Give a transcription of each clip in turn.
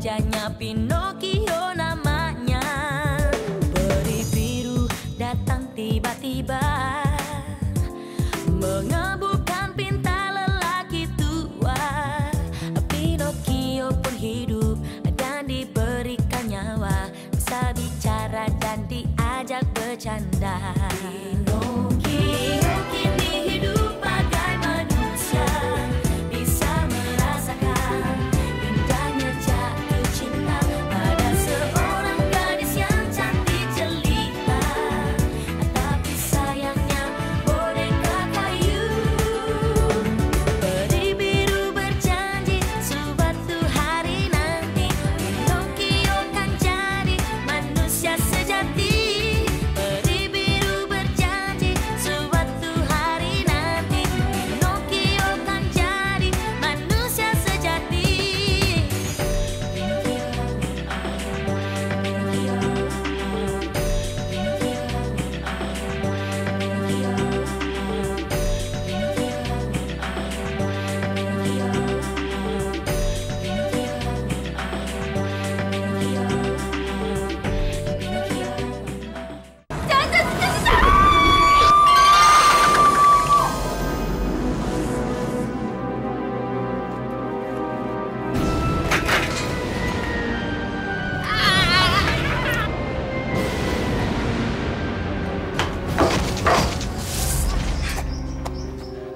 wajahnya Pinocchio namanya. Peri biru datang tiba-tiba, mengebukan pinta lelaki tua. Pinocchio pun hidup dan diberikan nyawa, bisa bicara dan diajak bercanda. Pinocchio kini hidup bagai manusia, bisa merasakan indahnya jatuh cinta pada seorang gadis yang cantik jelita. Tapi sayangnya boneka kayu. Peri biru berjanji suatu hari nanti Pinocchio kan jadi manusia sejati. Peri biru berjanji suatu hari nanti Pinocchio kan jadi manusia sejati.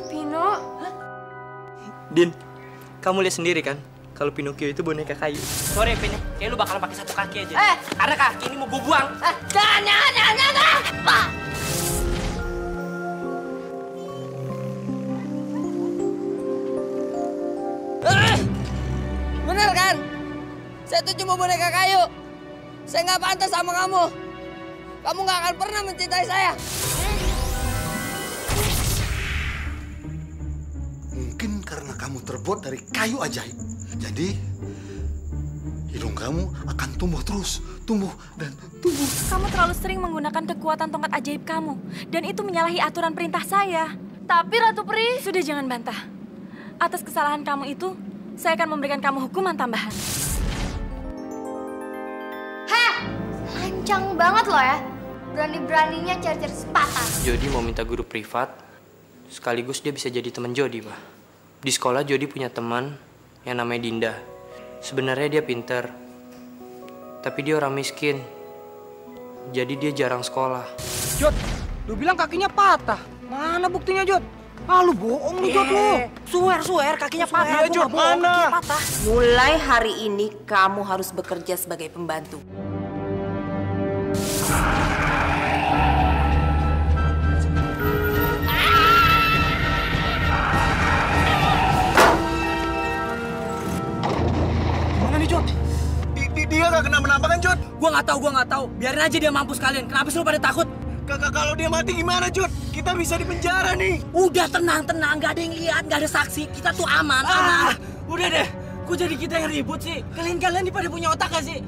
Pino, Din, kamu lihat sendiri kan kalau Pinocchio itu boneka kayu. Sorry, Pin. Kayak lu bakalan pakai satu kaki aja. Karena kaki ini mau gue buang. jangan! Pak! Bener kan? Saya tuh cuma boneka kayu. Saya nggak pantas sama kamu. Kamu nggak akan pernah mencintai saya. Mungkin karena kamu terbuat dari kayu ajaib. Jadi, hidung kamu akan tumbuh terus, tumbuh dan tumbuh. Kamu terlalu sering menggunakan kekuatan tongkat ajaib kamu. Dan itu menyalahi aturan perintah saya. Tapi Ratu Peri... Sudah, jangan bantah. Atas kesalahan kamu itu, saya akan memberikan kamu hukuman tambahan. Lancang banget loh ya. Berani-beraninya cari-cari sepatah. Jody mau minta guru privat, sekaligus dia bisa jadi teman Jody, Pak. Di sekolah Jody punya teman yang namanya Dinda. Sebenarnya dia pinter, tapi dia orang miskin. Jadi dia jarang sekolah. Jod, lu bilang kakinya patah. Mana buktinya, Jod? Ah, lu bohong lu, Jod, lu. Swear, kakinya patah. Iya, Jod, mana? Mulai hari ini kamu harus bekerja sebagai pembantu. Mana nih, Jod? Dia nggak kenapa-napa kan, Jod? Gua nggak tahu. Biarin aja dia mampus kalian. Kenapa sih lu pada takut? Kalau dia mati gimana, Jod? Kita bisa dipenjara nih. Udah tenang. Nggak ada yang lihat, nggak ada saksi. Kita tuh aman. Udah deh. Kok jadi kita yang ribut sih? Kalian nih pada punya otak gak sih?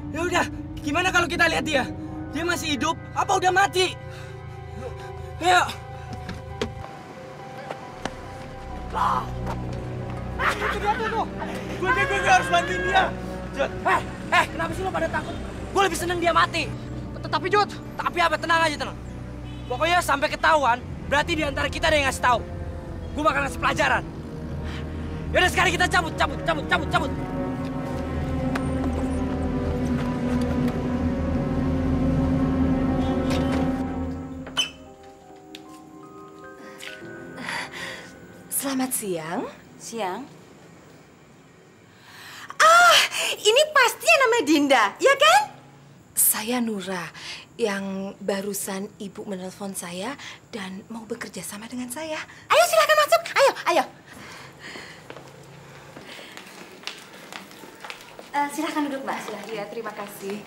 Ya udah, gimana kalau kita lihat dia? Dia masih hidup apa udah mati? Ayo. Tuh. Gue harus bantuin dia. Jod, kenapa sih lo pada takut? Gue lebih seneng dia mati. Tapi, Jod. Tapi apa? Tenang aja, tenang. Pokoknya sampai ketahuan, berarti di antara kita ada yang ngasih tahu. Gue bakal ngasih pelajaran. Yaudah sekarang kita cabut. Selamat siang. Siang. Ini pasti yang namanya Dinda, ya kan? Saya Nura, yang barusan ibu menelpon saya dan mau bekerja sama dengan saya. Ayo silakan masuk, ayo. Silahkan duduk, Mbak. Ya, terima kasih.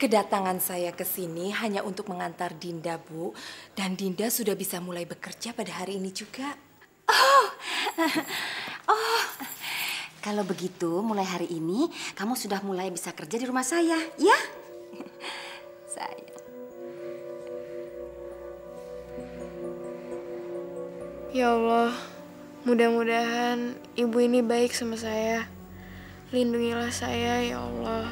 Kedatangan saya ke sini hanya untuk mengantar Dinda, Bu. Dan Dinda sudah bisa mulai bekerja pada hari ini juga. Oh. Kalau begitu, mulai hari ini kamu sudah mulai bisa kerja di rumah saya, ya? Sayang. Ya Allah, mudah-mudahan ibu ini baik sama saya. Lindungilah saya ya Allah.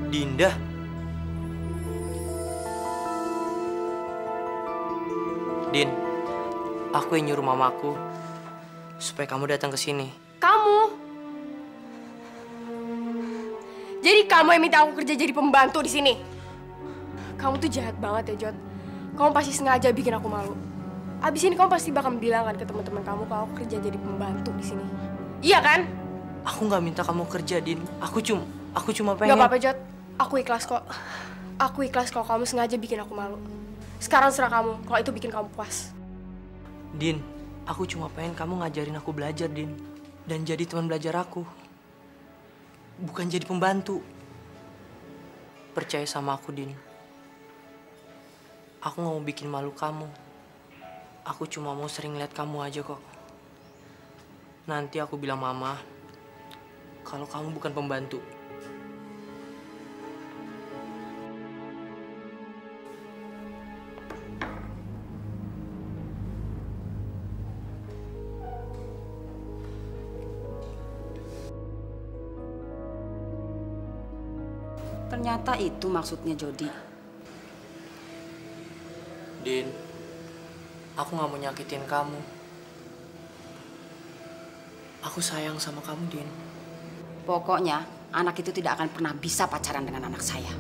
Dinda. Din, aku yang nyuruh mamaku supaya kamu datang ke sini. Kamu? Jadi kamu yang minta aku kerja jadi pembantu di sini? Kamu tuh jahat banget ya, Jod. Kamu pasti sengaja bikin aku malu. Abis ini kamu pasti bakal bilang kan ke teman-teman kamu kalau aku kerja jadi pembantu di sini. Iya kan? Aku nggak minta kamu kerja, Din. Aku cuma pengen. Gak apa-apa, Jod. Aku ikhlas kok. Aku ikhlas kalau kamu sengaja bikin aku malu. Sekarang serah kamu kalau itu bikin kamu puas. Din, aku cuma pengen kamu ngajarin aku belajar, Din. Dan jadi teman belajar aku. Bukan jadi pembantu. Percaya sama aku, Din. Aku gak mau bikin malu kamu. Aku cuma mau sering lihat kamu aja kok. Nanti aku bilang mama kalau kamu bukan pembantu. Ternyata itu maksudnya Jody. Din, aku gak mau nyakitin kamu. Aku sayang sama kamu, Din. Pokoknya anak itu tidak akan pernah bisa pacaran dengan anak saya.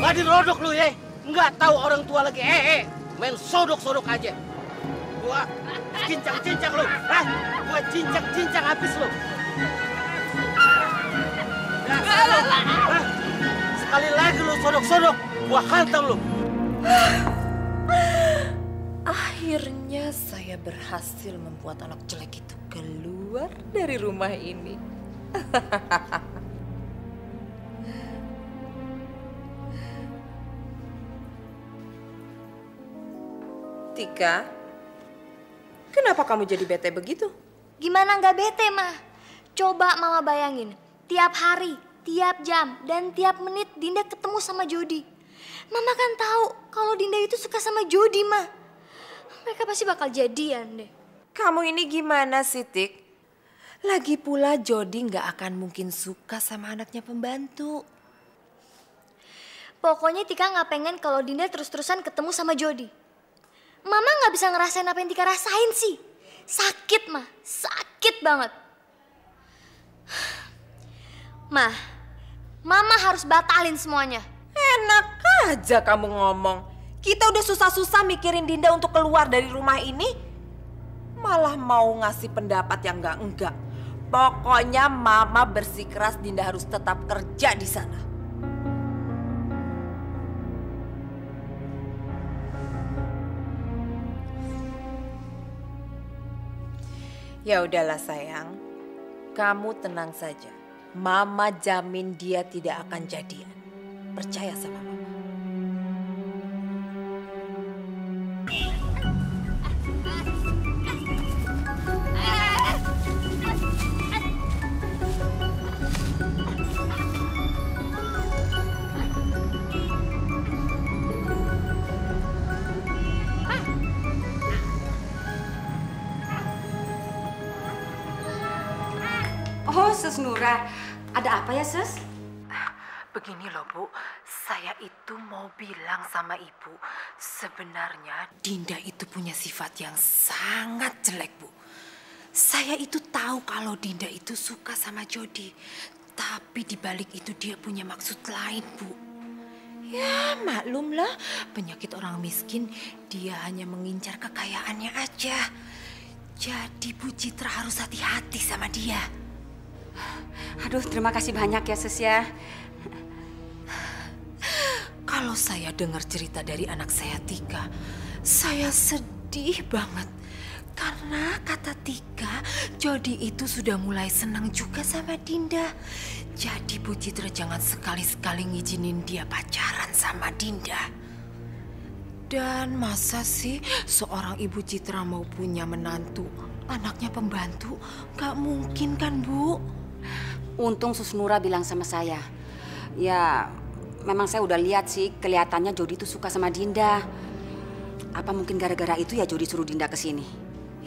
Gak dirodok lu ya, nggak tahu orang tua lagi main sodok-sodok aja. Gua cincang-cincang lu, gua cincang-cincang habis lu. Sekali lagi lu sodok-sodok, gua hantam lu. Akhirnya saya berhasil membuat anak jelek itu keluar dari rumah ini. Tika, kenapa kamu jadi bete begitu? Gimana nggak bete, Mah? Coba Mama bayangin, tiap hari, tiap jam, dan tiap menit Dinda ketemu sama Jody. Mama kan tahu kalau Dinda itu suka sama Jody, Mah. Mereka pasti bakal jadian deh. Kamu ini gimana sih, Tik? Lagi pula Jody nggak akan mungkin suka sama anaknya pembantu. Pokoknya Tika nggak pengen kalau Dinda terus-terusan ketemu sama Jody. Mama nggak bisa ngerasain apa yang Tika rasain sih. Sakit, Mah. Sakit banget. Mah, Mama harus batalin semuanya. Enak aja kamu ngomong. Kita udah susah-susah mikirin Dinda untuk keluar dari rumah ini, malah mau ngasih pendapat yang enggak. Pokoknya Mama bersikeras Dinda harus tetap kerja di sana. Ya udahlah sayang, kamu tenang saja. Mama jamin dia tidak akan jadian. Percaya sama Mama. Oh, Sus Nura. Ada apa ya, Sus? Begini loh, Bu. Saya itu mau bilang sama Ibu, sebenarnya Dinda itu punya sifat yang sangat jelek, Bu. Saya itu tahu kalau Dinda itu suka sama Jody. Tapi dibalik itu dia punya maksud lain, Bu. Ya, maklumlah, penyakit orang miskin, dia hanya mengincar kekayaannya aja. Jadi Bu Citra harus hati-hati sama dia. Aduh, terima kasih banyak ya, Sus ya. Kalau saya dengar cerita dari anak saya Tika, saya sedih banget. Karena kata Tika, Jody itu sudah mulai senang juga sama Dinda. Jadi Bu Citra jangan sekali-sekali ngizinin dia pacaran sama Dinda. Dan masa sih seorang Ibu Citra mau punya menantu, anaknya pembantu? Gak mungkin kan, Bu? Untung Sus Nura bilang sama saya. Ya, memang saya udah lihat sih, kelihatannya Jody itu suka sama Dinda. Apa mungkin gara-gara itu ya Jody suruh Dinda ke sini?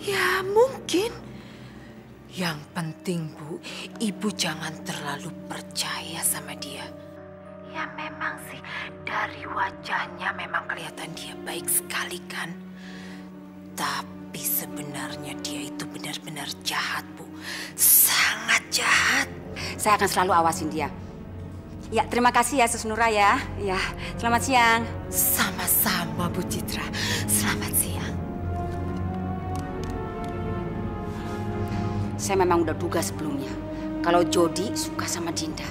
Ya, mungkin. Yang penting, Bu, Ibu jangan terlalu percaya sama dia. Ya memang sih, dari wajahnya memang kelihatan dia baik sekali kan. Tapi sebenarnya dia itu benar-benar jahat, Bu. Sangat jahat. Saya akan selalu awasin dia. Ya, terima kasih ya Sus Nura ya. Ya, selamat siang. Sama-sama Bu Citra. Selamat siang. Saya memang udah duga sebelumnya kalau Jody suka sama Dinda.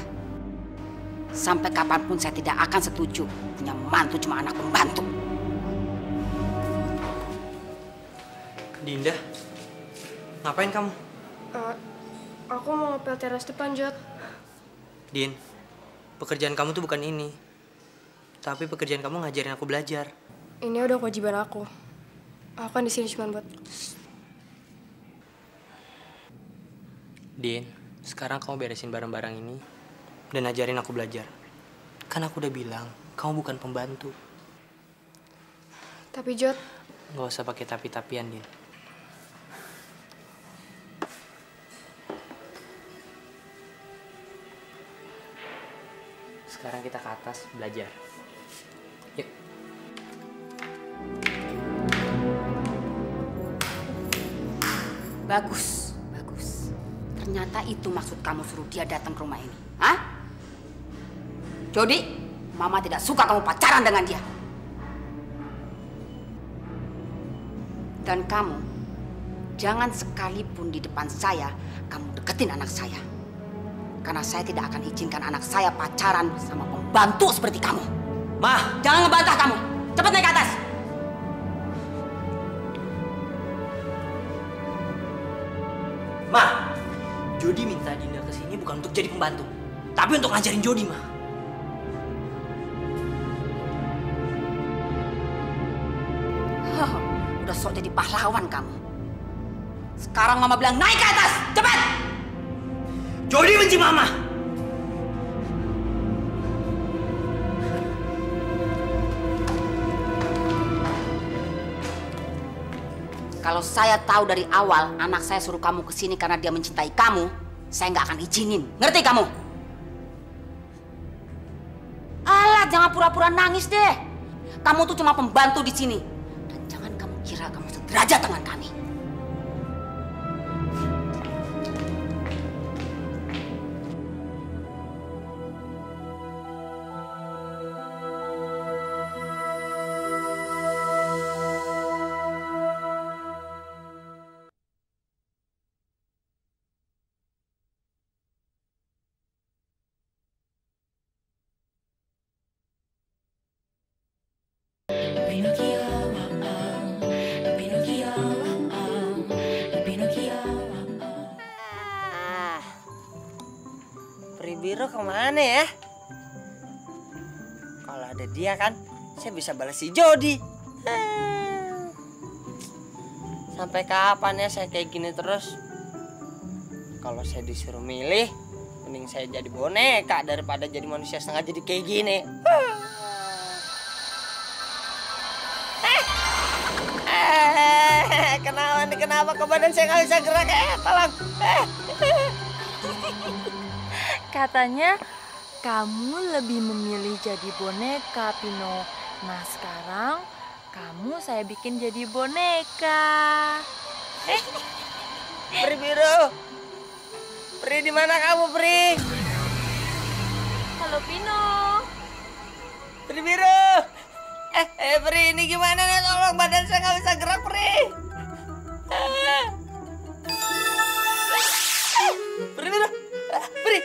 Sampai kapanpun saya tidak akan setuju punya mantu cuma anak pembantu. Dinda, ngapain kamu? Aku mau ngepel teras depan, Jod. Din, pekerjaan kamu tuh bukan ini. Tapi pekerjaan kamu ngajarin aku belajar. Ini udah kewajiban aku. Aku kan di sini cuma buat... Din, sekarang kamu beresin barang-barang ini dan ajarin aku belajar. Kan aku udah bilang, kamu bukan pembantu. Tapi Jod... Nggak usah pakai tapi-tapian, Din. Sekarang kita ke atas belajar. Yuk. Bagus, bagus. Ternyata itu maksud kamu suruh dia datang ke rumah ini. Hah? Jody, Mama tidak suka kamu pacaran dengan dia. Dan kamu, jangan sekalipun di depan saya, kamu deketin anak saya. Karena saya tidak akan izinkan anak saya pacaran sama pembantu seperti kamu. Ma! Jangan ngebantah kamu. Cepat naik ke atas. Ma! Jody minta Dinda ke sini bukan untuk jadi pembantu, tapi untuk ngajarin Jody, Ma. Udah sok jadi pahlawan kamu. Sekarang Mama bilang naik ke atas. Cepat! Jody benci Mama. Kalau saya tahu dari awal anak saya suruh kamu ke sini karena dia mencintai kamu, saya nggak akan izinin. Ngerti kamu? Alah, jangan pura-pura nangis deh. Kamu tuh cuma pembantu di sini. Dan jangan kamu kira kamu sederajat dengan kami. Biro kemana ya? Kalau ada dia kan, saya bisa balas si Jody. Sampai kapan ya saya kayak gini terus? Kalau saya disuruh milih, mending saya jadi boneka daripada jadi manusia setengah jadi kayak gini. Kenapa ke badan saya nggak bisa gerak? Tolong. Katanya kamu lebih memilih jadi boneka, Pino. Nah sekarang kamu saya bikin jadi boneka. Pri Biro. Pri, di mana kamu, Pri? Halo, Pino. Pri Biro. Pri, ini gimana nih? Tolong, badan saya nggak bisa gerak, Pri. Pri Biro. Pri.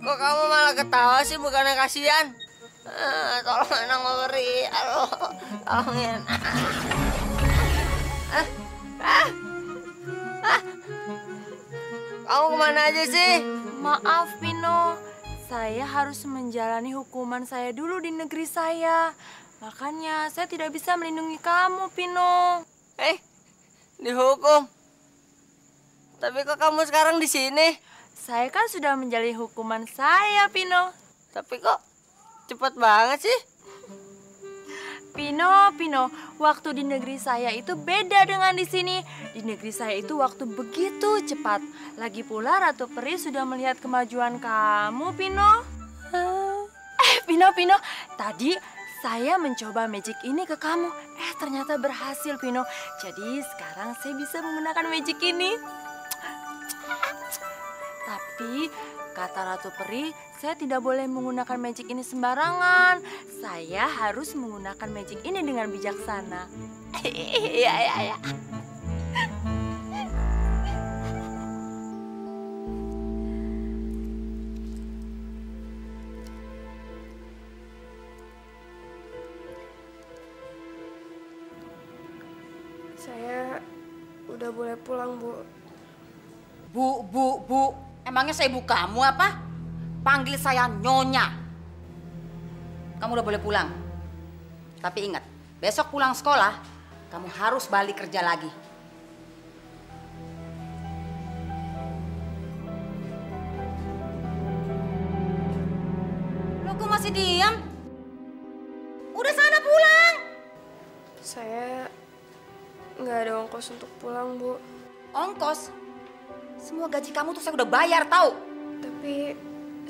Kok kamu malah ketawa sih, bukannya kasihan? Tolong anak Pri. Aduh, tolongin. Kamu kemana aja sih? Maaf, Pino. Saya harus menjalani hukuman saya dulu di negeri saya. Makanya saya tidak bisa melindungi kamu, Pino. Dihukum? Tapi kok kamu sekarang di sini? Saya kan sudah menjalani hukuman saya, Pino. Tapi kok cepat banget sih? Pino, waktu di negeri saya itu beda dengan di sini. Di negeri saya itu waktu begitu cepat. Lagi pula Ratu Peri sudah melihat kemajuan kamu, Pino. Pino, tadi saya mencoba magic ini ke kamu. Ternyata berhasil, Pino. Jadi sekarang saya bisa menggunakan magic ini. Tapi kata Ratu Peri, saya tidak boleh menggunakan magic ini sembarangan. Saya harus menggunakan magic ini dengan bijaksana. Iya. Saya udah boleh pulang, Bu. Bu. Emangnya saya ibu kamu apa? Panggil saya Nyonya. Kamu udah boleh pulang. Tapi ingat, besok pulang sekolah, kamu harus balik kerja lagi. Loh, kok masih diam? Udah sana pulang. Saya nggak ada ongkos untuk pulang, Bu. Ongkos? Semua gaji kamu tuh saya udah bayar, tahu? Tapi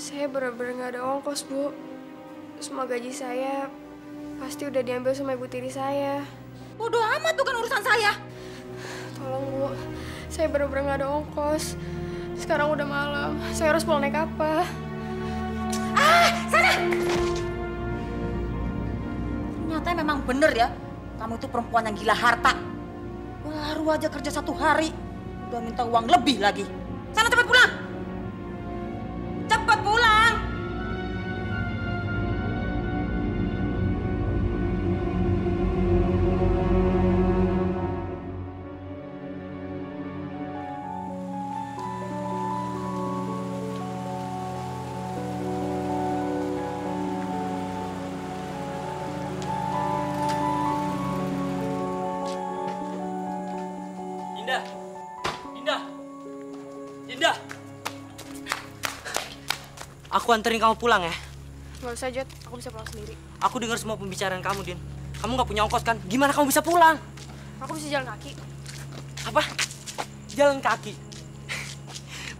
saya benar-benar nggak ada ongkos, Bu. Semua gaji saya pasti udah diambil sama ibu tiri saya. Bodoh amat, bukan urusan saya. Tolong, Bu. Saya benar-benar nggak ada ongkos. Sekarang udah malam. Saya harus pulang naik apa? Sana! Ternyata memang bener ya. Kamu itu perempuan yang gila harta. Baru aja kerja 1 hari. Udah minta uang lebih lagi. Sana cepat pulang. Cepat pulang. Dinda! Aku anterin kamu pulang ya. Nggak usah, Jod. Aku bisa pulang sendiri. Aku dengar semua pembicaraan kamu, Din. Kamu nggak punya ongkos kan? Gimana kamu bisa pulang? Aku bisa jalan kaki. Apa? Jalan kaki?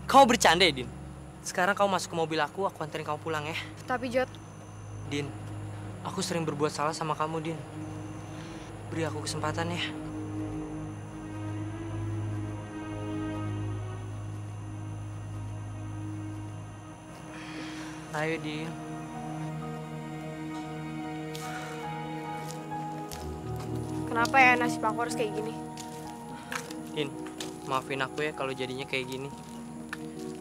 Kamu bercanda ya, Din? Sekarang kamu masuk ke mobil aku anterin kamu pulang ya. Tapi, Jod. Din, aku sering berbuat salah sama kamu, Din. Beri aku kesempatan ya. Ayo, Din. Kenapa ya nasib aku harus kayak gini? Din, maafin aku ya kalau jadinya kayak gini.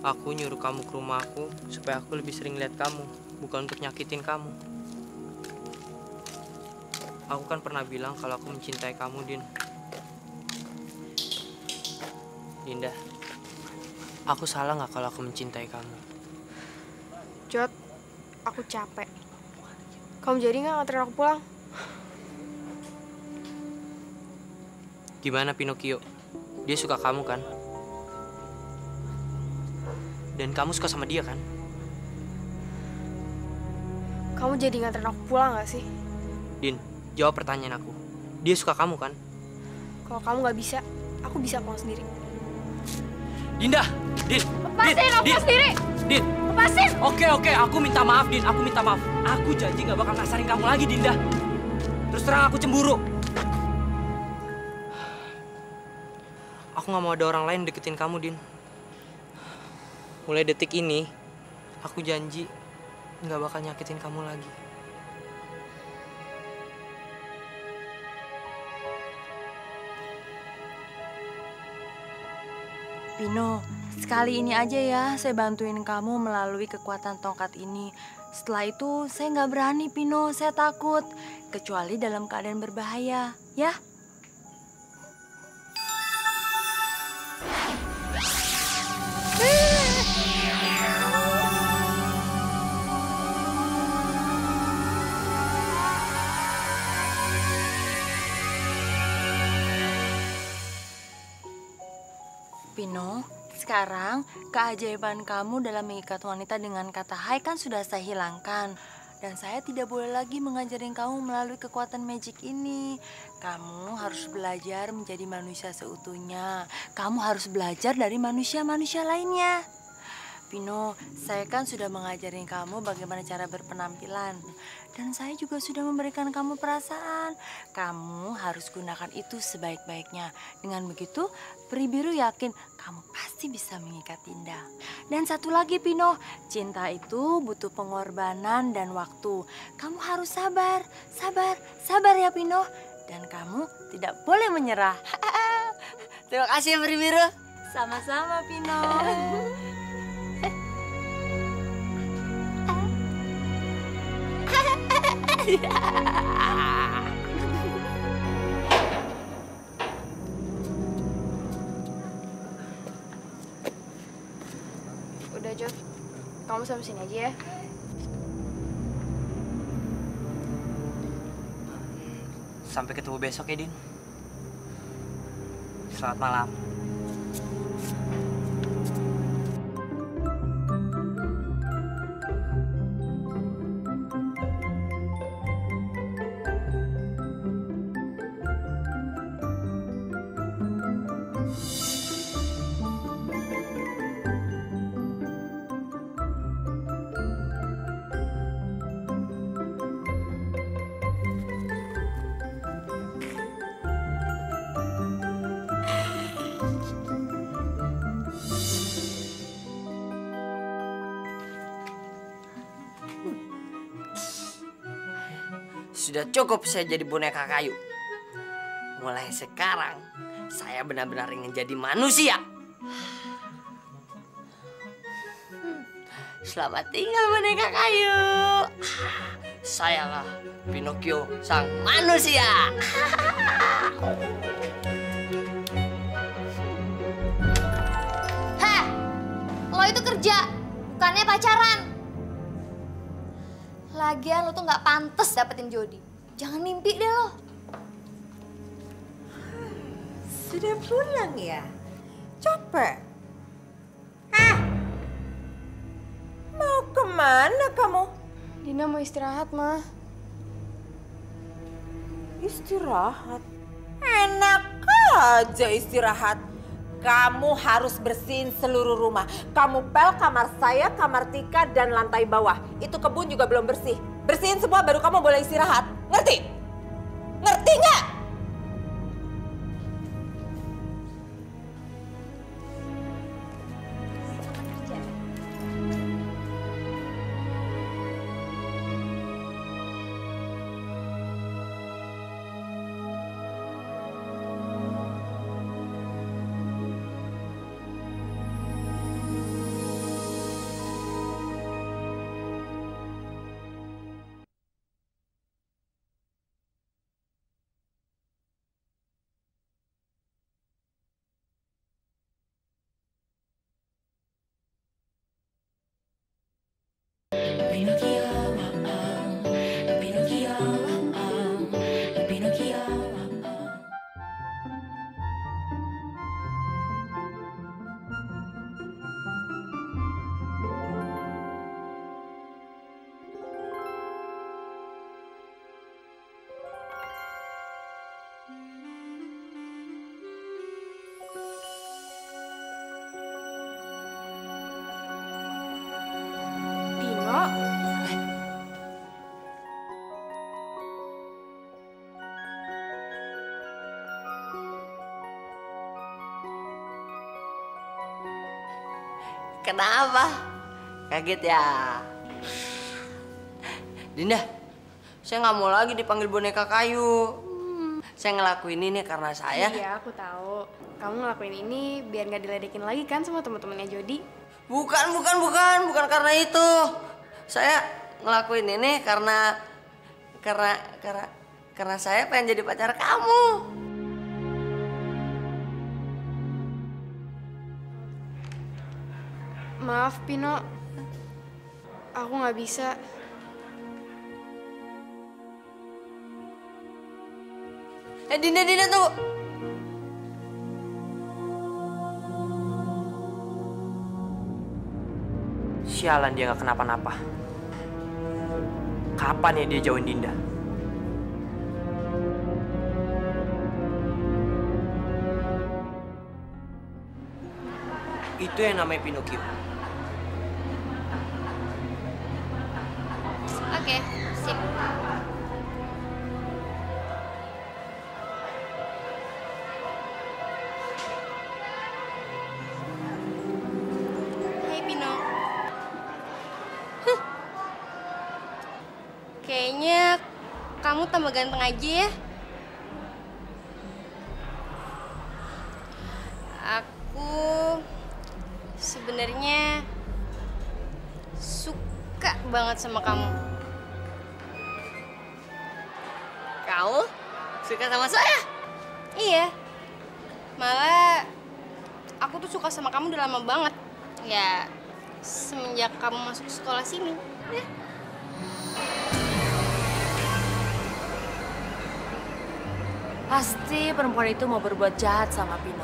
Aku nyuruh kamu ke rumah aku supaya aku lebih sering lihat kamu, bukan untuk nyakitin kamu. Aku kan pernah bilang kalau aku mencintai kamu, Din. Dinda, aku salah nggak kalau aku mencintai kamu? Jod, aku capek. Kamu jadi nggak nganterin aku pulang? Gimana Pinocchio? Dia suka kamu kan? Dan kamu suka sama dia kan? Kamu jadi nganterin aku pulang nggak sih? Din, jawab pertanyaan aku. Dia suka kamu kan? Kalau kamu nggak bisa, aku bisa pulang sendiri. Dinda! Din! Lepasin, aku sendiri! Din! Lepasin! Oke, aku minta maaf, Din. Aku minta maaf. Aku janji gak bakal kasarin kamu lagi, Dinda. Terus terang aku cemburu. Aku gak mau ada orang lain deketin kamu, Din. Mulai detik ini, aku janji gak bakal nyakitin kamu lagi. Pino, sekali ini aja ya saya bantuin kamu melalui kekuatan tongkat ini. Setelah itu saya nggak berani, Pino. Saya takut. Kecuali dalam keadaan berbahaya, ya? Pino, sekarang keajaiban kamu dalam mengikat wanita dengan kata hai kan sudah saya hilangkan. Dan saya tidak boleh lagi mengajarin kamu melalui kekuatan magic ini. Kamu harus belajar menjadi manusia seutuhnya. Kamu harus belajar dari manusia-manusia lainnya. Pino, saya kan sudah mengajarin kamu bagaimana cara berpenampilan. Dan saya juga sudah memberikan kamu perasaan. Kamu harus gunakan itu sebaik-baiknya. Dengan begitu, peri biru yakin kamu pasti bisa mengikat Dinda. Dan satu lagi, Pino, cinta itu butuh pengorbanan dan waktu. Kamu harus sabar, sabar ya, Pino. Dan kamu tidak boleh menyerah. Terima kasih, peri biru. Sama-sama, Pino. Udah, Jod. Kamu sampai sini aja ya. Sampai ketemu besok ya, Din. Selamat malam. Sudah cukup saya jadi boneka kayu. Mulai sekarang, saya benar-benar ingin jadi manusia. Selamat tinggal boneka kayu. Sayalah Pinocchio sang manusia. Heh, lo itu kerja, bukannya pacaran. Lagian lo tuh nggak pantas dapetin Jody. Jangan mimpi deh lo. Sudah pulang ya? Capek? Hah? Mau kemana kamu? Dina mau istirahat, Ma. Istirahat? Enak aja istirahat. Kamu harus bersihin seluruh rumah. Kamu pel kamar saya, kamar Tika, dan lantai bawah. Itu kebun juga belum bersih. Bersihin semua baru kamu boleh istirahat. Ngerti? Ngerti nggak? Kenapa? Kaget ya? Dinda, saya nggak mau lagi dipanggil boneka kayu. Saya ngelakuin ini karena saya... Iya, aku tahu. Kamu ngelakuin ini biar nggak diledekin lagi kan sama teman-temannya Jody? Bukan karena itu. Saya ngelakuin ini karena saya pengen jadi pacar kamu. Maaf, Pino. Aku nggak bisa. Dinda tunggu. Sialan dia nggak kenapa-napa. Kapan ya dia jauhin Dinda? Itu yang namanya Pinocchio. Oke, sip. Hai, Pino. Kayaknya kamu tambah ganteng aja ya. Aku sebenarnya suka banget sama kamu. Kamu suka sama saya? Iya. Malah aku tuh suka sama kamu udah lama banget. Ya, semenjak kamu masuk sekolah sini. Ya. Pasti perempuan itu mau berbuat jahat sama Pino.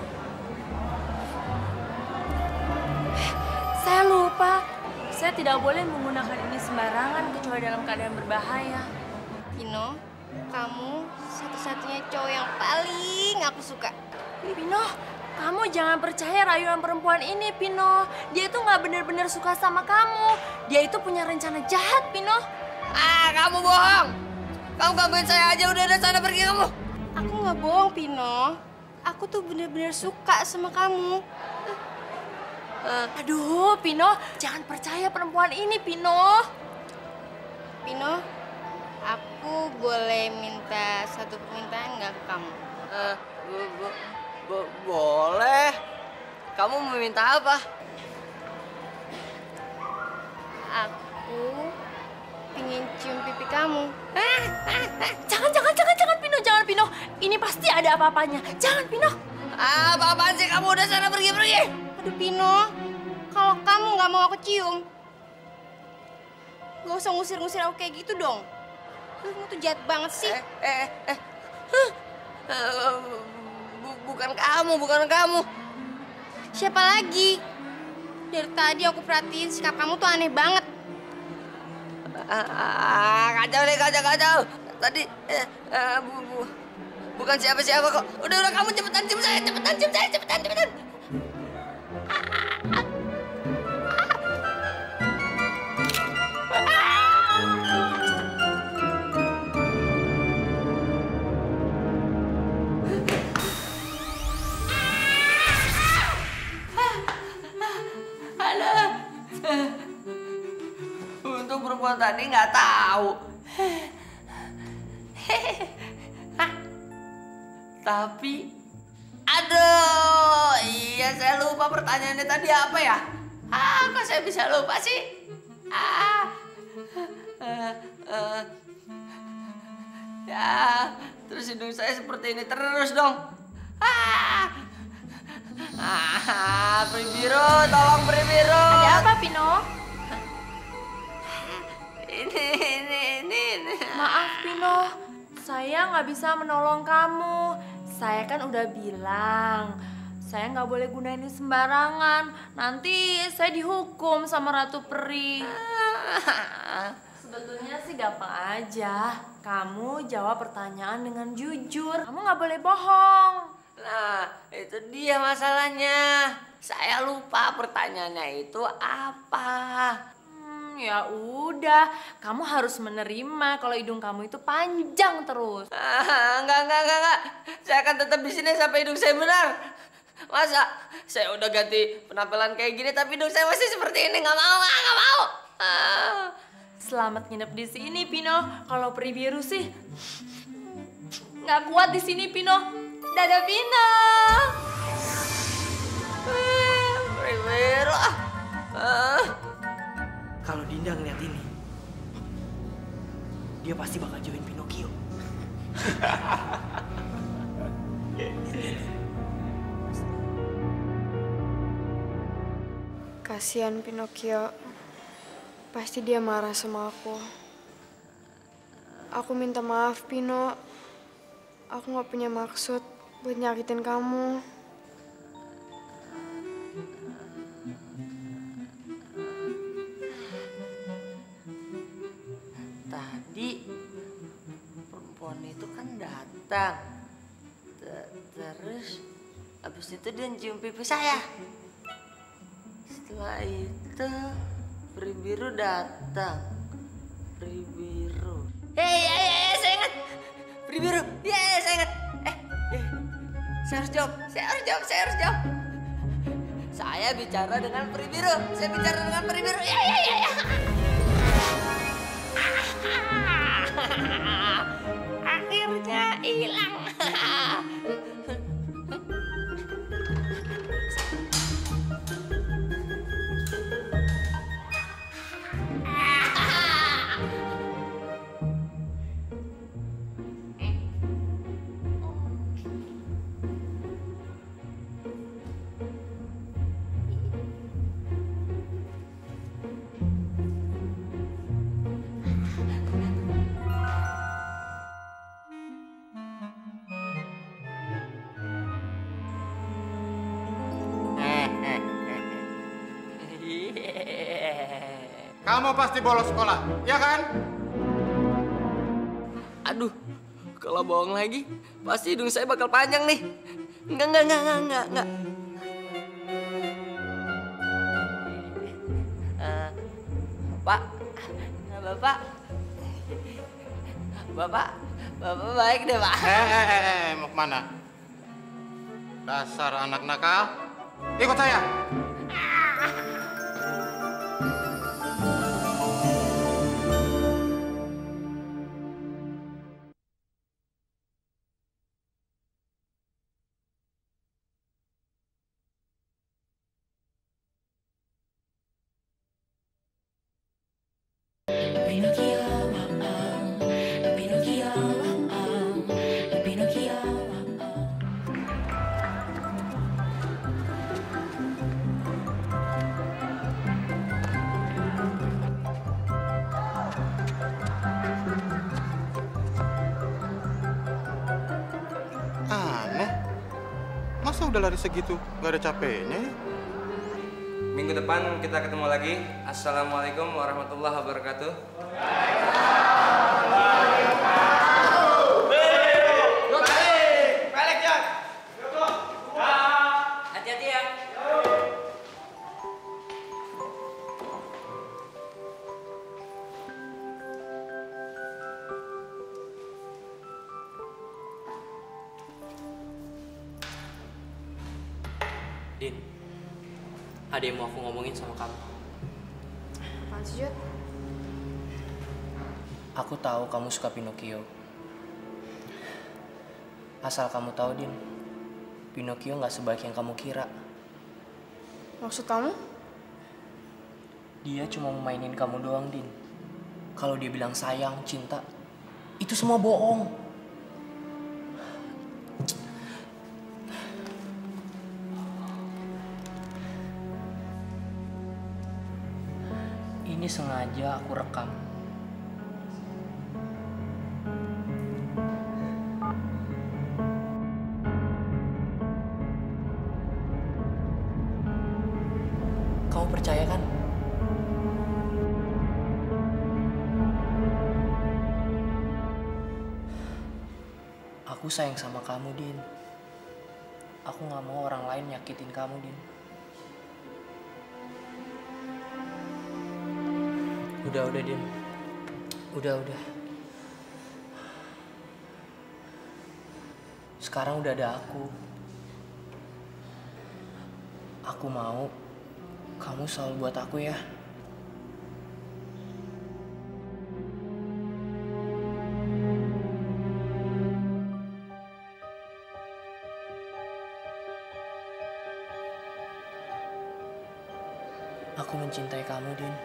Saya lupa. Saya tidak boleh menggunakan ini sembarangan kecuali dalam keadaan berbahaya. Pino, kamu satu-satunya cowok yang paling aku suka. Pino, kamu jangan percaya rayuan perempuan ini, Pino. Dia itu nggak benar-benar suka sama kamu. Dia itu punya rencana jahat, Pino. Kamu bohong. Kamu gangguin saya aja, udah sana pergi kamu. Aku nggak bohong, Pino. Aku tuh bener-bener suka sama kamu. Aduh, Pino, jangan percaya perempuan ini, Pino. Pino, aku boleh minta satu permintaan nggak ke kamu? Boleh. Kamu mau minta apa? Aku pingin cium pipi kamu. Jangan, Pino, jangan, Pino. Ini pasti ada apa-apanya. Jangan, Pino. Apa-apaan sih kamu? Udah sana pergi. Aduh, Pino, kalau kamu nggak mau aku cium, gak usah ngusir-ngusir aku kayak gitu dong. Kamu tuh jahat banget sih. Bukan kamu. Siapa lagi? Dari tadi aku perhatiin sikap kamu tuh aneh banget. Kacau. Tadi bukan siapa-siapa kok. Udah kamu cepetan cium saya. Untung perempuan tadi nggak tahu. Tapi, aduh, iya saya lupa pertanyaannya tadi apa ya? Kok saya bisa lupa sih? Ya, terus hidung saya seperti ini terus dong. Pribiro, tolong Pribiro. Ada apa, Pino? Ini. Maaf, Pino. Saya nggak bisa menolong kamu. Saya kan udah bilang, saya nggak boleh gunain ini sembarangan. Nanti saya dihukum sama Ratu Peri. Sebetulnya sih gampang aja. Kamu jawab pertanyaan dengan jujur. Kamu nggak boleh bohong. Nah, itu dia masalahnya. Saya lupa pertanyaannya itu apa. Ya udah, kamu harus menerima kalau hidung kamu itu panjang terus. Enggak. Saya akan tetap di sini sampai hidung saya benar. Masa saya udah ganti penampilan kayak gini tapi hidup saya masih seperti ini? Nggak mau, nggak mau. Selamat nginep di sini, Pino. Kalau peri biru sih nggak kuat di sini, Pino. Dadah, Pino. Peri biru. Kalau Dinda ngeliat ini, dia pasti bakal join Pinocchio. Kasihan Pinocchio. Pasti dia marah sama aku. Aku minta maaf, Pino. Aku gak punya maksud buat nyakitin kamu. Tadi perempuan itu kan datang. Terus abis itu dia cium pipi saya. Setelah itu peri biru datang. Peri biru. Hei, saya ingat. Peri biru. Saya ingat. Saya harus jawab. Saya bicara dengan peri biru. Akhirnya hilang. Kamu pasti bolos sekolah, ya kan? Aduh, kalau bohong lagi, pasti hidung saya bakal panjang nih. Enggak. Bapak baik deh, Pak. Mau kemana? Dasar anak nakal. Ikut saya. Aneh. Masa udah lari segitu, gak ada capeknya ya? Minggu depan kita ketemu lagi. Assalamualaikum warahmatullahi wabarakatuh. Balik, Jod. Hati-hati ya. Din, ada yang mau aku ngomongin sama kamu. Apaan sih, Jod? Aku tahu kamu suka Pinocchio. Asal kamu tahu, Din, Pinocchio nggak sebaik yang kamu kira. Maksud kamu? Dia cuma mau mainin kamu doang, Din. Kalau dia bilang sayang, cinta, itu semua bohong. Ini sengaja aku rekam. Kamu percaya kan? Aku sayang sama kamu, Din. Aku gak mau orang lain nyakitin kamu, Din. Udah, Din. Udah. Sekarang udah ada aku. Aku mau kamu selalu buat aku ya. Aku mencintai kamu, Din.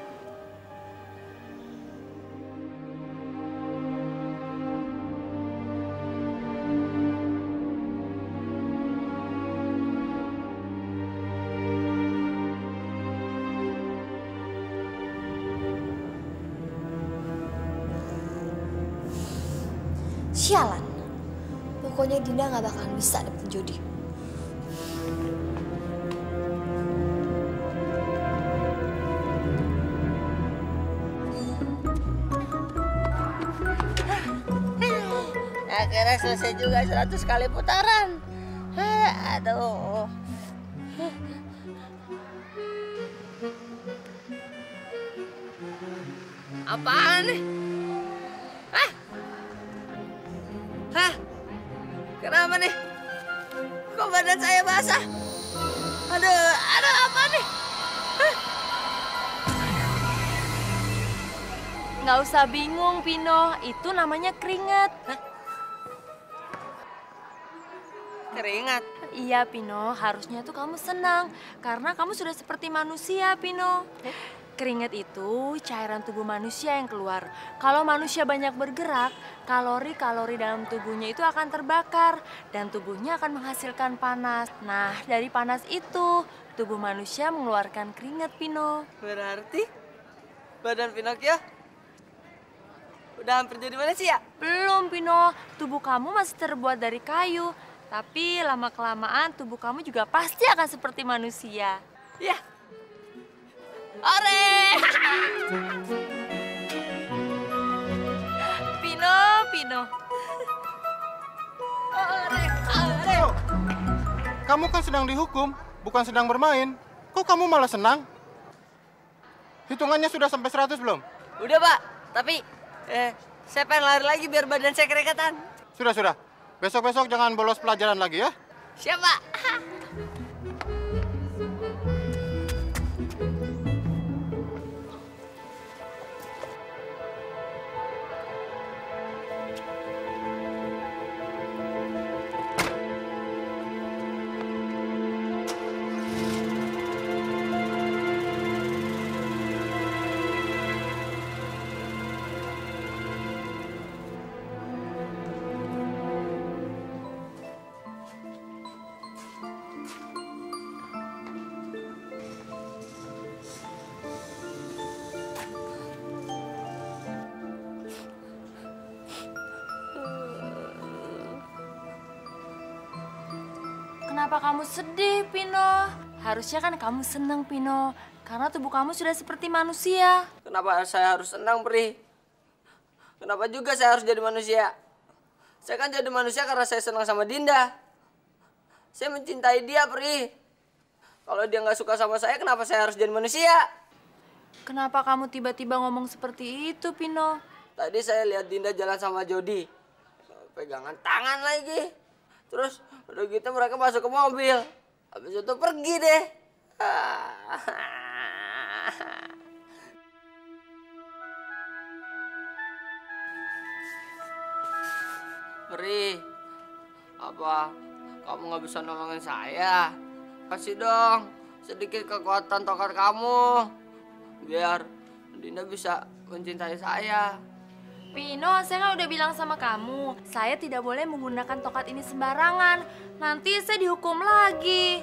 Sialan. Pokoknya Dinda gak bakalan bisa dapetin Jody. Akhirnya selesai juga 100 kali putaran. Aduh. Apaan nih? Hah? Kenapa nih? Kok badan saya basah? Aduh, apa nih? Nggak usah bingung, Pino. Itu namanya keringat. Keringat? Iya, Pino. Harusnya tuh kamu senang. Karena kamu sudah seperti manusia, Pino. Keringat itu cairan tubuh manusia yang keluar. Kalau manusia banyak bergerak, kalori-kalori dalam tubuhnya itu akan terbakar. Dan tubuhnya akan menghasilkan panas. Nah, dari panas itu, tubuh manusia mengeluarkan keringat, Pino. Berarti badan Pinocchio udah hampir jadi manusia? Belum, Pino. Tubuh kamu masih terbuat dari kayu. Tapi lama-kelamaan tubuh kamu juga pasti akan seperti manusia. Ya. Ore! Pino. Ore! Kamu kan sedang dihukum, bukan sedang bermain. Kok kamu malah senang? Hitungannya sudah sampai 100 belum? Udah, Pak. Tapi saya pengen lari lagi biar badan saya keringatan. Sudah. Besok-besok jangan bolos pelajaran lagi ya. Siap, Pak. Kenapa kamu sedih, Pino? Harusnya kan kamu senang, Pino. Karena tubuh kamu sudah seperti manusia. Kenapa saya harus senang, Pri? Kenapa juga saya harus jadi manusia? Saya kan jadi manusia karena saya senang sama Dinda. Saya mencintai dia, Pri. Kalau dia nggak suka sama saya, kenapa saya harus jadi manusia? Kenapa kamu tiba-tiba ngomong seperti itu, Pino? Tadi saya lihat Dinda jalan sama Jody. Pegangan tangan lagi. Terus udah gitu mereka masuk ke mobil. Habis itu pergi deh. Pri, apa kamu nggak bisa nolongin saya? Kasih dong sedikit kekuatan tongkat kamu. Biar Dinda bisa mencintai saya. Pino, saya kan udah bilang sama kamu, saya tidak boleh menggunakan tongkat ini sembarangan. Nanti saya dihukum lagi.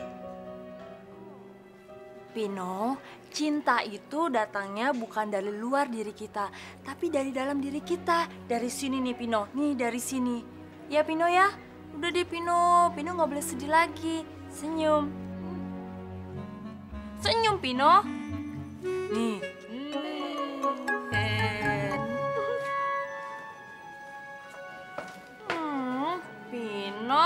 Pino, cinta itu datangnya bukan dari luar diri kita, tapi dari dalam diri kita. Dari sini nih, Pino. Nih, dari sini. Ya, Pino ya? Udah deh, Pino. Pino nggak boleh sedih lagi. Senyum. Senyum, Pino. Nih. Pino.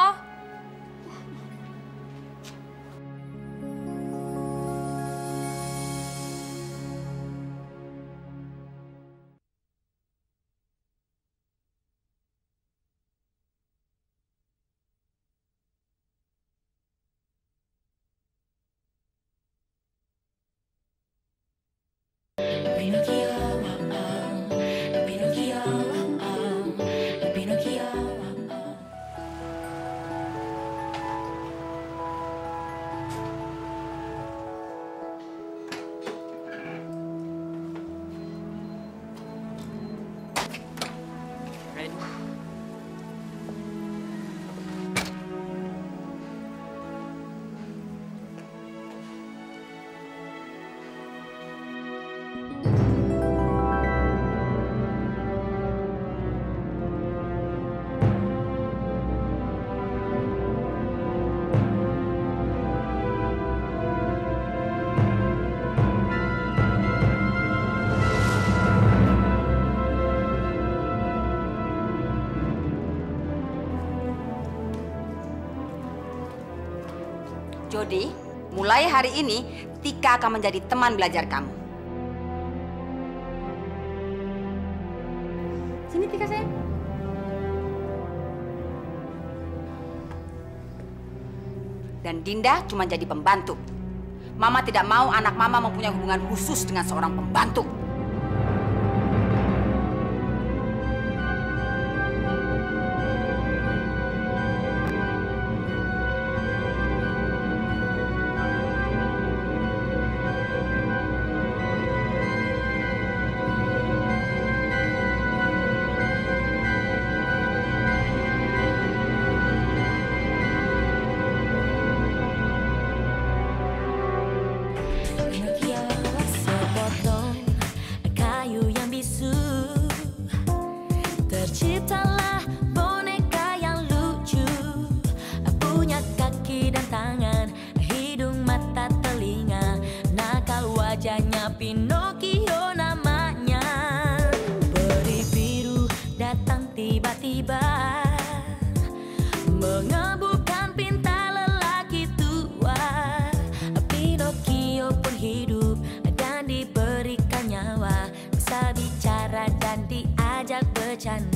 Jody, mulai hari ini Tika akan menjadi teman belajar kamu. Sini Tika sayang. Dan Dinda cuma jadi pembantu. Mama tidak mau anak Mama mempunyai hubungan khusus dengan seorang pembantu. Terciptalah boneka yang lucu, punya kaki dan tangan, hidung, mata, telinga, nakal wajahnya Pinocchio namanya. Peri biru datang tiba-tiba, mengebukan pinta lelaki tua. Pinocchio pun hidup dan diberikan nyawa, bisa bicara dan diajak bercanda.